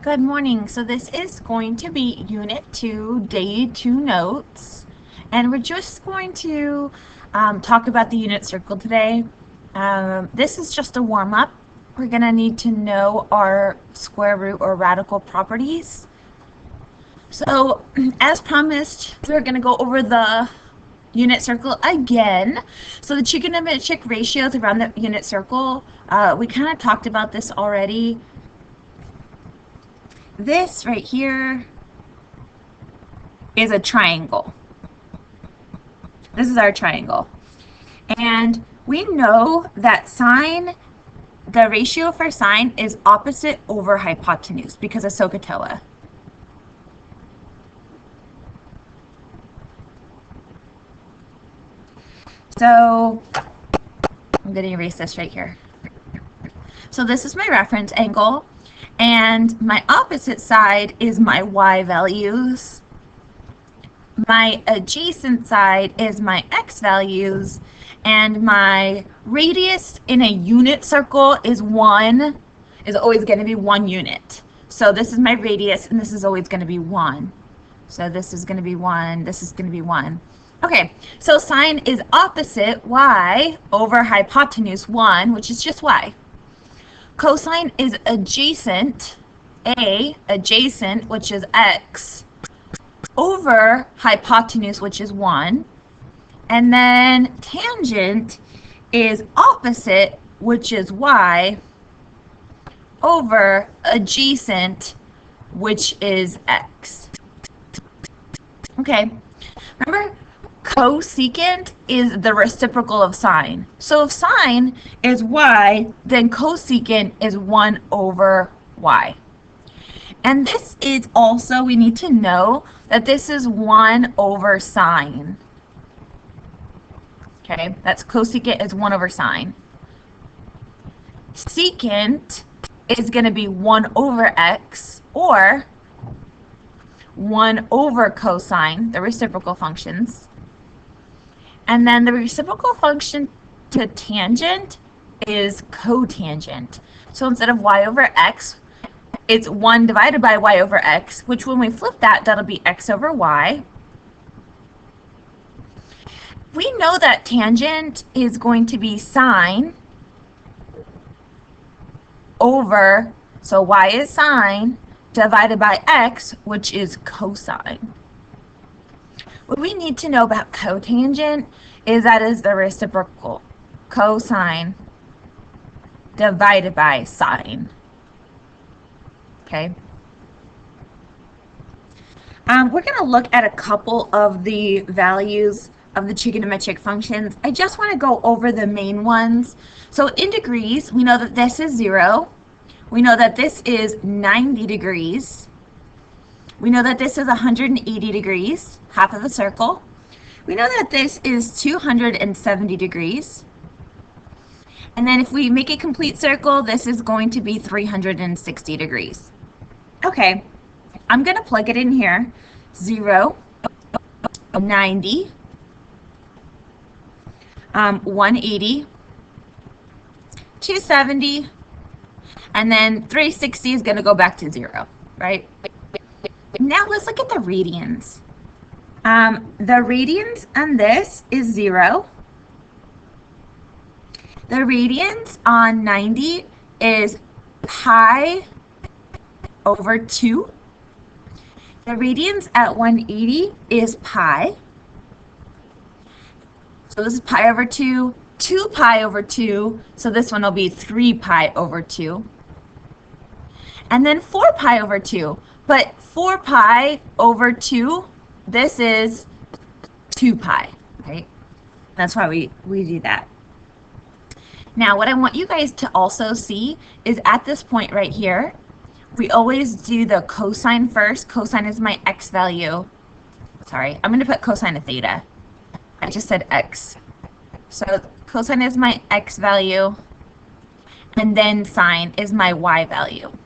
Good morning. So this is going to be Unit 2, Day 2 notes. And we're just going to talk about the unit circle today. This is just a warm-up. We're going to need to know our square root or radical properties. So as promised, we're going to go over the unit circle again. So the trigonometric ratios around the unit circle, we kind of talked about this already. This right here is a triangle. This is our triangle. And we know that sine, the ratio for sine is opposite over hypotenuse because of SOHCAHTOA. So I'm going to erase this right here. So this is my reference angle. And my opposite side is my y values. My adjacent side is my x values. And my radius in a unit circle is always going to be 1 unit. So this is my radius, and this is always going to be 1. So this is going to be 1, this is going to be 1. Okay, so sine is opposite y over hypotenuse 1, which is just y. Cosine is adjacent, adjacent, which is x, over hypotenuse, which is 1. And then tangent is opposite, which is y, over adjacent, which is x. Okay, remember, cosecant is the reciprocal of sine. So if sine is y, then cosecant is 1 over y. And this is also, we need to know that this is 1 over sine. Okay, that's cosecant is 1 over sine. Secant is going to be 1 over x, or 1 over cosine, the reciprocal functions. And then the reciprocal function to tangent is cotangent. So instead of y over x, it's 1 divided by y over x, which when we flip that, that'll be x over y. We know that tangent is going to be sine over, so y is sine, divided by x, which is cosine. What we need to know about cotangent is that is the reciprocal, cosine divided by sine. Okay. We're going to look at a couple of the values of the trigonometric functions. I just want to go over the main ones. So in degrees, we know that this is 0. We know that this is 90 degrees. We know that this is 180 degrees, half of the circle. We know that this is 270 degrees. And then if we make a complete circle, this is going to be 360 degrees. Okay, I'm going to plug it in here. 0, 90, 180, 270, and then 360 is going to go back to 0, right? Now let's look at the radians. The radians on this is 0. The radians on 90 is pi over 2. The radians at 180 is pi. So this is pi over 2, 2 pi over 2. So this one will be 3 pi over 2. And then 4 pi over 2. But 4 pi over 2, this is 2 pi, right? That's why we do that. Now, what I want you guys to also see is at this point right here, we always do the cosine first. Cosine is my x value. Sorry, I'm going to put cosine of theta. I just said x. So cosine is my x value, and then sine is my y value.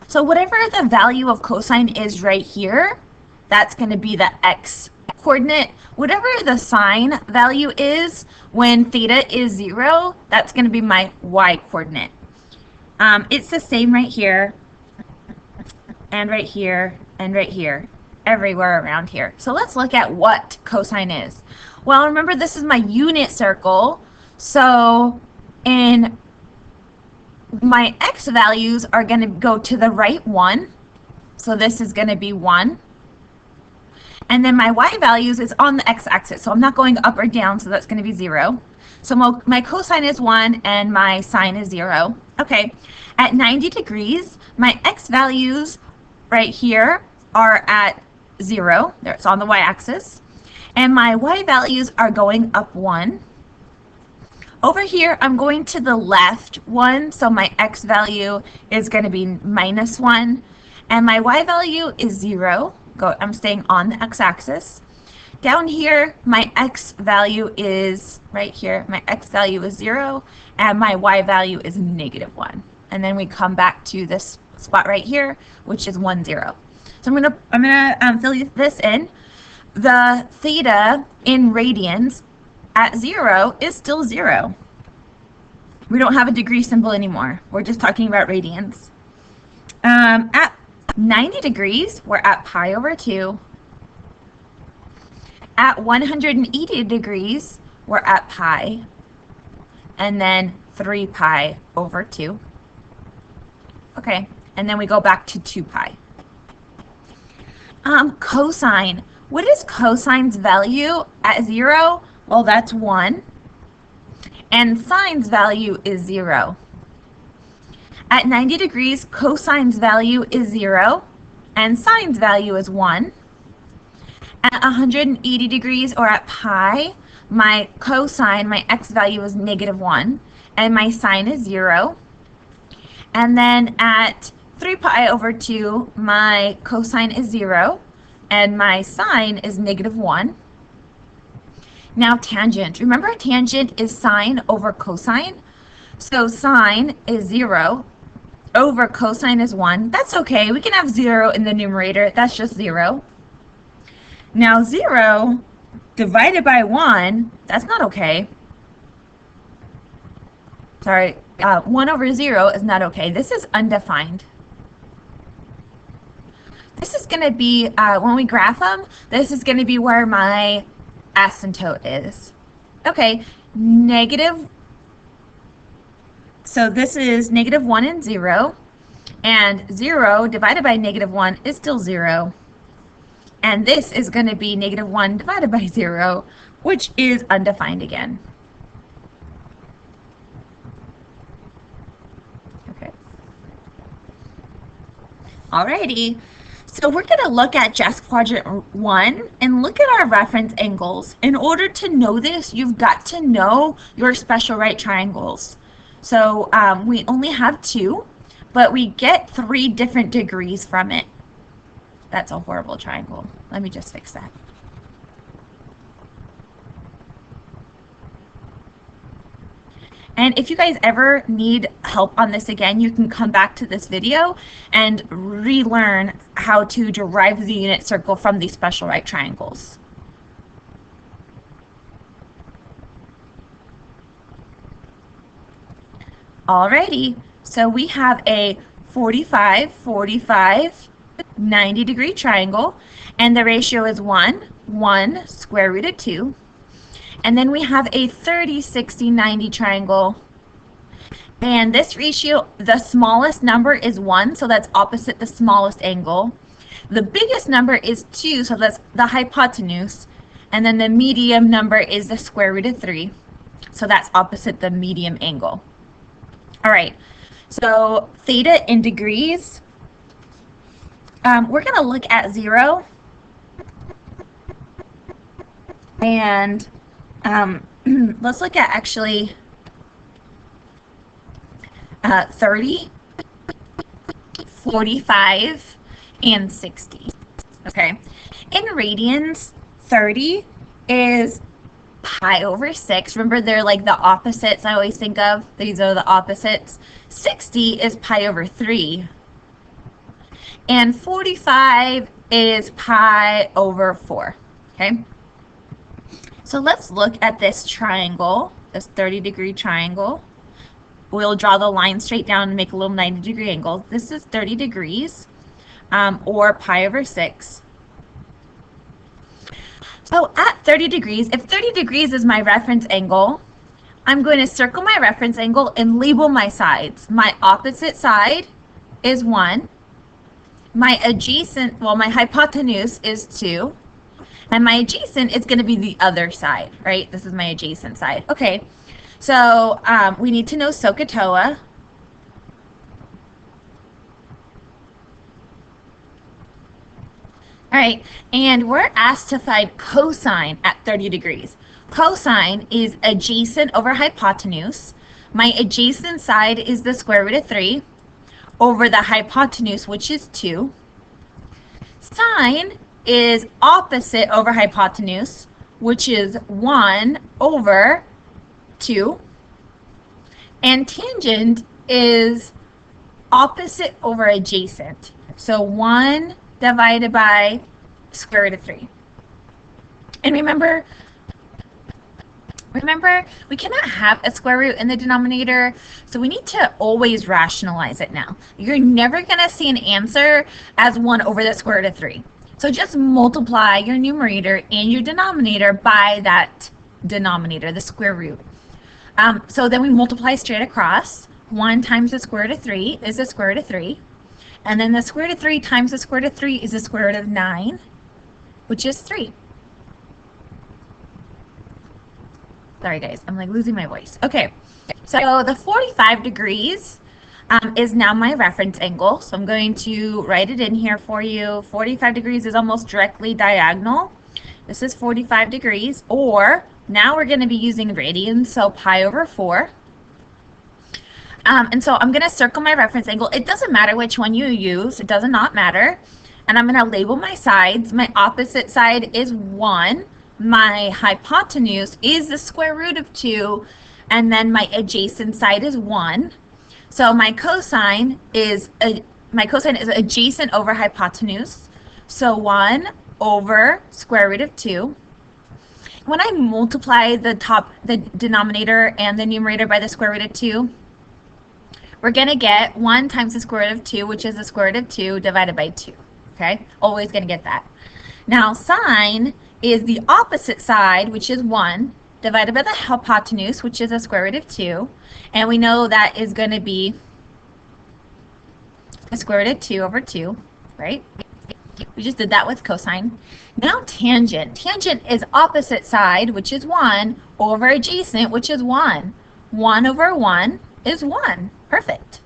So whatever the value of cosine is right here, that's going to be the x coordinate. Whatever the sine value is when theta is 0, that's going to be my y coordinate. It's the same right here. and right here, and right here, everywhere around here. So let's look at what cosine is. Well, remember this is my unit circle, so in my x values are going to go to the right one, so this is going to be 1. And then my y values is on the x-axis, so I'm not going up or down, so that's going to be 0. So my cosine is 1 and my sine is 0. Okay, at 90 degrees, my x values right here are at 0. It's on the y-axis. And my y values are going up 1. Over here, I'm going to the left 1, so my x value is going to be -1. And my y value is 0. I'm staying on the x-axis. Down here, my x value is right here. My x value is 0, and my y value is -1. And then we come back to this spot right here, which is 1, 0. So I'm gonna fill this in. The theta in radians at 0 is still 0. We don't have a degree symbol anymore. We're just talking about radians. At 90 degrees, we're at pi over 2. At 180 degrees, we're at pi, and then 3 pi over 2. Okay, and then we go back to 2 pi. Cosine. What is cosine's value at 0? Well, that's 1. And sine's value is 0. At 90 degrees, cosine's value is 0, and sine's value is 1. At 180 degrees, or at pi, my cosine, my x value is -1, and my sine is 0. And then at 3 pi over 2, my cosine is 0, and my sine is -1. Now tangent. Remember, a tangent is sine over cosine. So sine is 0 over cosine is 1. That's okay. We can have 0 in the numerator. That's just 0. Now 0 divided by 1, that's not okay. Sorry, 1 over 0 is not okay. This is undefined. This is going to be, when we graph them, this is going to be where my asymptote is. Okay, negative. So this is -1 and 0. And 0 divided by -1 is still 0. And this is going to be -1 divided by 0, which is undefined again. Okay. Alrighty. So we're going to look at just quadrant 1 and look at our reference angles. In order to know this, you've got to know your special right triangles. So we only have 2, but we get 3 different degrees from it. That's a horrible triangle. Let me just fix that. And if you guys ever need help on this again, you can come back to this video and relearn how to derive the unit circle from these special right triangles. Alrighty, so we have a 45, 45, 90 degree triangle, and the ratio is 1, 1 square root of 2. And then we have a 30, 60, 90 triangle. And this ratio, the smallest number is 1, so that's opposite the smallest angle. The biggest number is 2, so that's the hypotenuse. And then the medium number is the square root of 3, so that's opposite the medium angle. All right, so theta in degrees. We're going to look at 0. And let's look at actually 30, 45, and 60. Okay. In radians, 30 is pi over 6. Remember, they're like the opposites I always think of. These are the opposites. 60 is pi over 3. And 45 is pi over 4. Okay. So let's look at this triangle, this 30-degree triangle. We'll draw the line straight down and make a little 90-degree angle. This is 30 degrees. or pi over 6. So at 30 degrees, if 30 degrees is my reference angle, I'm going to circle my reference angle and label my sides. My opposite side is 1. My adjacent, well, my hypotenuse is 2. And my adjacent is going to be the other side, right? This is my adjacent side. Okay, so we need to know SOHCAHTOA. All right, and we're asked to find cosine at 30 degrees. Cosine is adjacent over hypotenuse. My adjacent side is the square root of 3 over the hypotenuse, which is 2. Sine is opposite over hypotenuse, which is 1 over 2. And tangent is opposite over adjacent. So 1 divided by square root of 3. And remember, we cannot have a square root in the denominator, so we need to always rationalize it now. You're never going to see an answer as 1 over the square root of 3. So just multiply your numerator and your denominator by that denominator, the square root. So then we multiply straight across. 1 times the square root of 3 is the square root of 3. And then the square root of 3 times the square root of 3 is the square root of 9, which is 3. Sorry guys, I'm like losing my voice. Okay, so the 45 degrees is now my reference angle. So I'm going to write it in here for you. 45 degrees is almost directly diagonal. This is 45 degrees, or now we're going to be using radians, so pi over 4. And so I'm going to circle my reference angle. It doesn't matter which one you use. It does not matter. And I'm going to label my sides. My opposite side is 1. My hypotenuse is the square root of 2. And then my adjacent side is 1. So my cosine is adjacent over hypotenuse. So 1 over square root of 2. When I multiply the denominator and the numerator by the square root of 2, we're going to get 1 times the square root of 2, which is the square root of 2 divided by 2. Okay? Always going to get that. Now, sine is the opposite side, which is 1, divided by the hypotenuse, which is the square root of 2. And we know that is going to be the square root of 2 over 2, right? We just did that with cosine. Now tangent. Tangent is opposite side, which is 1, over adjacent, which is 1. 1 over 1 is 1. Perfect.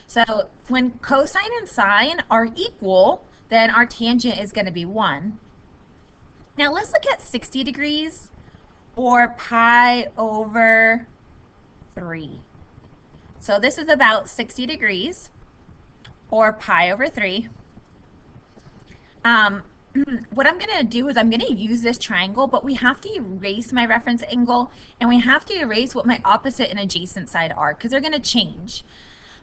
So when cosine and sine are equal, then our tangent is going to be 1. Now let's look at 60 degrees, or pi over 3. So this is about 60 degrees, or pi over 3. What I'm going to do is I'm going to use this triangle, but we have to erase my reference angle, and we have to erase what my opposite and adjacent side are, because they're going to change.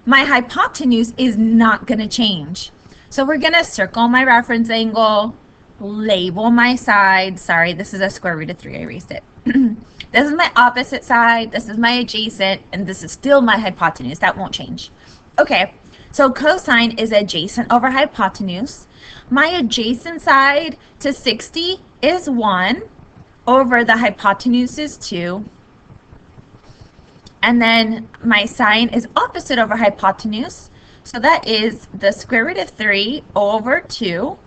My hypotenuse is not going to change. So we're going to circle my reference angle, label my side. Sorry, this is a square root of 3. I erased it. This is my opposite side, this is my adjacent, and this is still my hypotenuse. That won't change. Okay, so cosine is adjacent over hypotenuse. My adjacent side to 60 is 1 over the hypotenuse is 2. And then my sine is opposite over hypotenuse. So that is the square root of 3 over 2.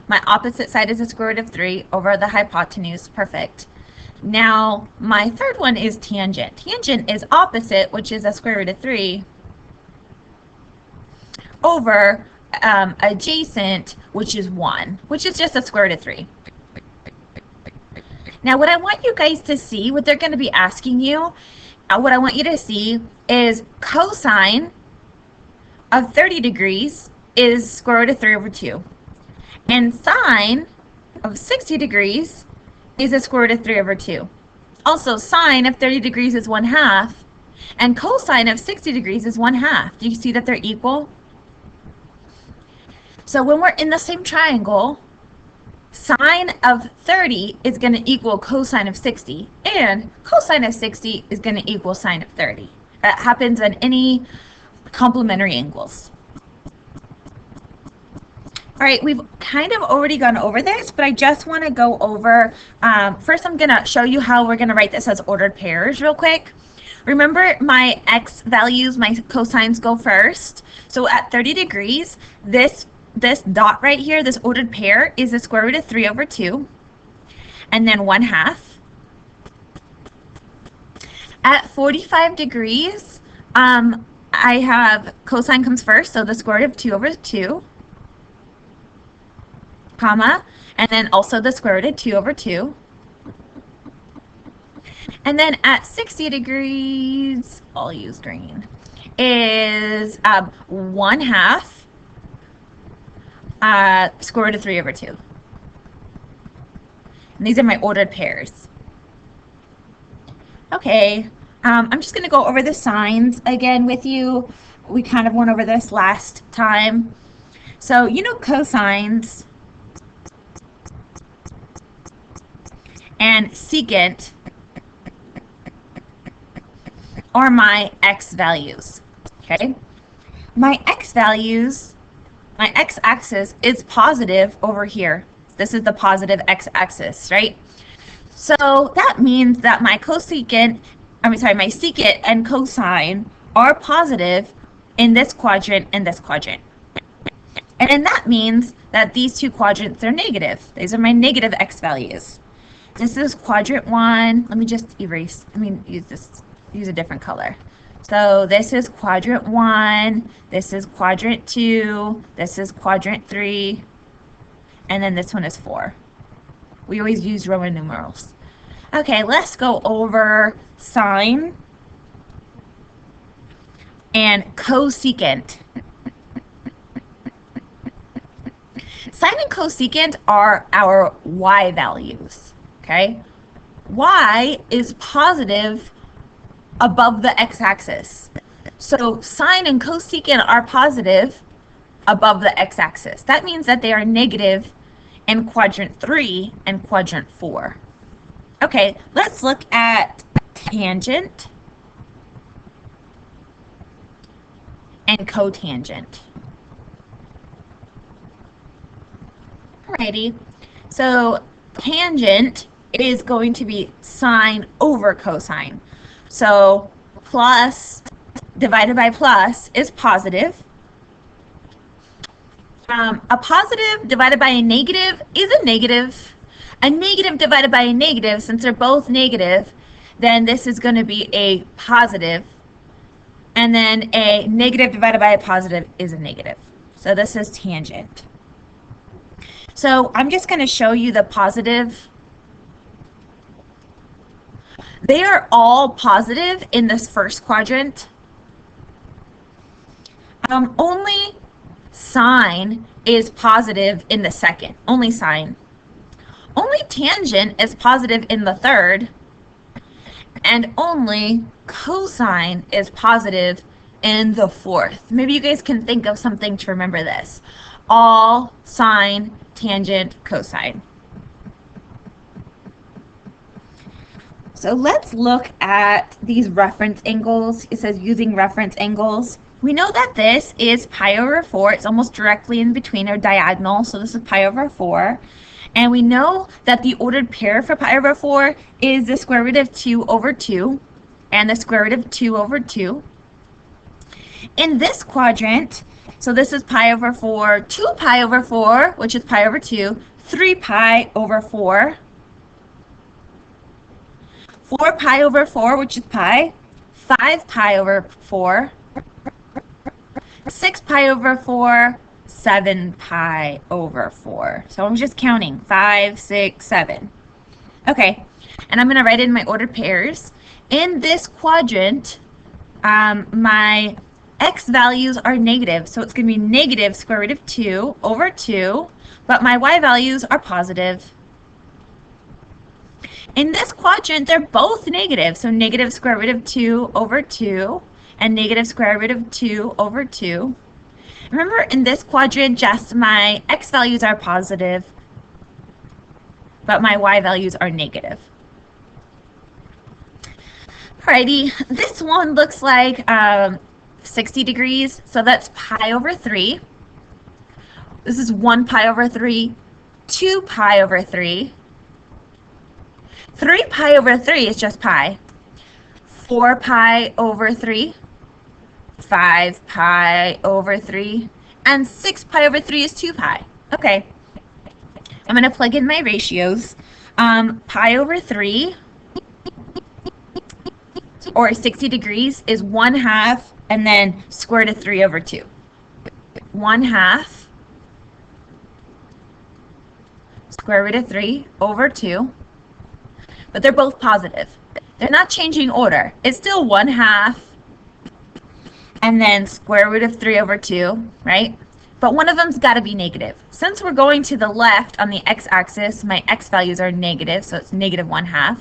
My opposite side is the square root of 3 over the hypotenuse. Perfect. Now my third one is tangent. Tangent is opposite, which is the square root of 3, over adjacent, which is 1, which is just the square root of 3. Now what I want you guys to see, what they're going to be asking you, what I want you to see is cosine of 30 degrees is square root of 3 over 2. And sine of 60 degrees is the square root of 3 over 2. Also, sine of 30 degrees is 1/2, and cosine of 60 degrees is 1/2. Do you see that they're equal? So when we're in the same triangle, sine of 30 is going to equal cosine of 60, and cosine of 60 is going to equal sine of 30. That happens at any complementary angles. All right, we've kind of already gone over this, but I just want to go over, first I'm going to show you how we're going to write this as ordered pairs real quick. Remember my x values, my cosines go first. So at 30 degrees, this dot right here, this ordered pair, is the square root of 3 over 2, and then 1/2. At 45 degrees, I have cosine comes first, so the square root of 2 over 2, comma, and then also the square root of 2 over 2. And then at 60 degrees, I'll use green, is 1/2 square root of 3 over 2. And these are my ordered pairs. Okay, I'm just going to go over the signs again with you. We kind of went over this last time. So, you know, cosines and secant are my x values, okay? My x values, my x-axis is positive over here. This is the positive x-axis, right? So that means that my secant and cosine are positive in this quadrant and this quadrant. And then that means that these two quadrants are negative. These are my negative x values. This is quadrant 1. Let me just erase, use a different color. So this is quadrant 1, this is quadrant 2, this is quadrant 3, and then this one is 4. We always use Roman numerals. Okay, let's go over sine and cosecant. Sine and cosecant are our y values, okay? Y is positive above the x-axis. So sine and cosecant are positive above the x-axis. That means that they are negative in quadrant 3 and quadrant 4. Okay, let's look at tangent and cotangent. Alrighty, so tangent is going to be sine over cosine. So plus divided by plus is positive. A positive divided by a negative is a negative. A negative divided by a negative, since they're both negative, then this is going to be a positive. And then a negative divided by a positive is a negative. So this is tangent. So I'm just going to show you the positive. They are all positive in this first quadrant. Only sine is positive in the second. Only sine. Only tangent is positive in the third. And only cosine is positive in the fourth. Maybe you guys can think of something to remember this. All, sine, tangent, cosine. So let's look at these reference angles. It says using reference angles. We know that this is pi over 4. It's almost directly in between or diagonal. So this is pi over 4. And we know that the ordered pair for pi over 4 is the square root of 2 over 2 and the square root of 2 over 2. In this quadrant, so this is pi over 4, 2 pi over 4, which is pi over 2, 3 pi over 4, 4 pi over 4, which is pi, 5 pi over 4, 6 pi over 4, 7 pi over 4. So I'm just counting 5, 6, 7. Okay, and I'm going to write in my ordered pairs. In this quadrant, my x values are negative, so it's going to be negative square root of 2 over 2, but my y values are positive. In this quadrant, they're both negative, so negative square root of 2 over 2 and negative square root of 2 over 2. Remember, in this quadrant, just my x values are positive, but my y values are negative. Alrighty, this one looks like 60 degrees, so that's pi over 3. This is 1 pi over 3, 2 pi over 3. 3 pi over 3 is just pi. 4 pi over 3. 5 pi over 3. And 6 pi over 3 is 2 pi. Okay. I'm going to plug in my ratios. Pi over 3, or 60 degrees, is 1/2, and then square root of 3 over 2. 1/2 square root of 3 over 2. But they're both positive. They're not changing order. It's still 1/2 and then square root of 3 over 2, right? But one of them's got to be negative. Since we're going to the left on the x-axis, my x values are negative, so it's negative 1/2.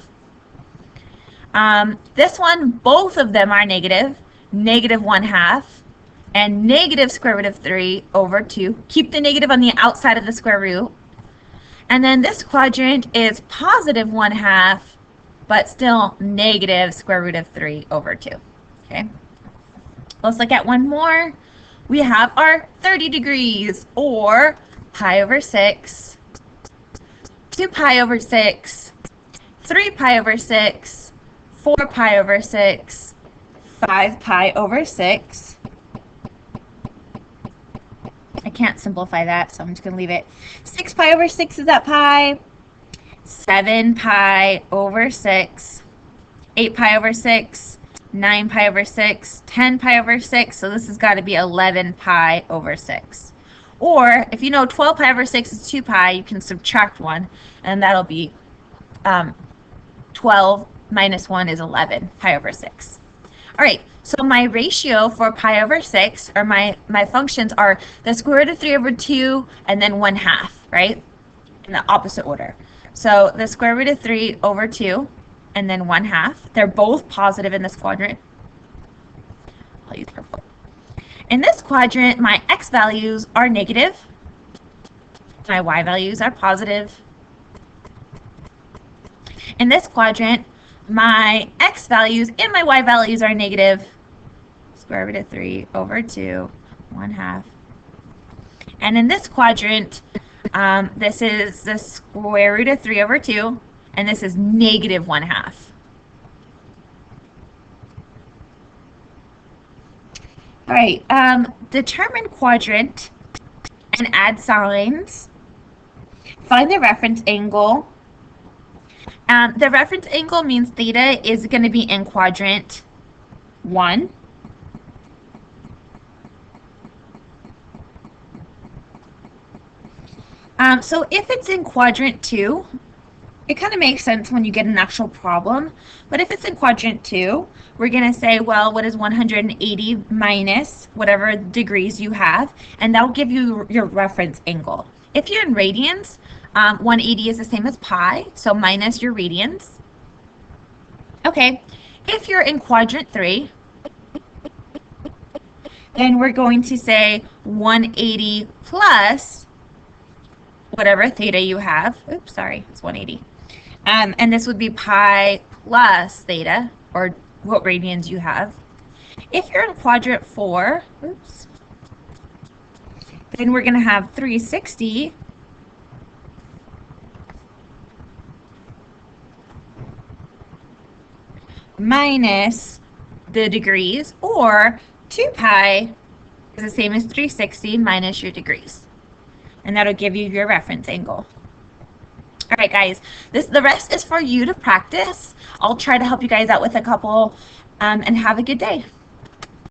This one, both of them are negative, negative 1/2, and negative square root of 3 over 2. Keep the negative on the outside of the square root. And then this quadrant is positive 1/2, but still negative square root of 3 over 2. Okay. Let's look at one more. We have our 30 degrees, or pi over 6, 2 pi over 6, 3 pi over 6, 4 pi over 6, 5 pi over 6. I can't simplify that, so I'm just going to leave it. 6 pi over 6 is that pi. 7 pi over 6. 8 pi over 6. 9 pi over 6, 10 pi over 6, so this has got to be 11 pi over 6. Or, if you know 12 pi over 6 is 2 pi, you can subtract 1, and that'll be 12 minus 1 is 11 pi over 6. All right, so my ratio for pi over 6, or my functions, are the square root of 3 over 2, and then 1/2, right? In the opposite order. So the square root of 3 over 2, and then 1/2. They're both positive in this quadrant. I'll use purple. In this quadrant, my x values are negative. My y values are positive. In this quadrant, my x values and my y values are negative. Square root of 3 over 2, 1/2. And in this quadrant, this is the square root of 3 over 2. And this is negative 1/2. All right, determine quadrant and add signs. Find the reference angle. The reference angle means theta is going to be in quadrant 1. So if it's in quadrant 2, it kind of makes sense when you get an actual problem, but if it's in quadrant 2, we're going to say, well, what is 180 minus whatever degrees you have, and that'll give you your reference angle. If you're in radians, 180 is the same as pi, so minus your radians. Okay, if you're in quadrant 3, then we're going to say 180 plus whatever theta you have. Oops, sorry, it's 180. And this would be pi plus theta, or what radians you have. If you're in quadrant 4, oops, then we're going to have 360 minus the degrees, or 2 pi is the same as 360 minus your degrees. And that'll give you your reference angle. All right, guys, the rest is for you to practice. I'll try to help you guys out with a couple, and have a good day.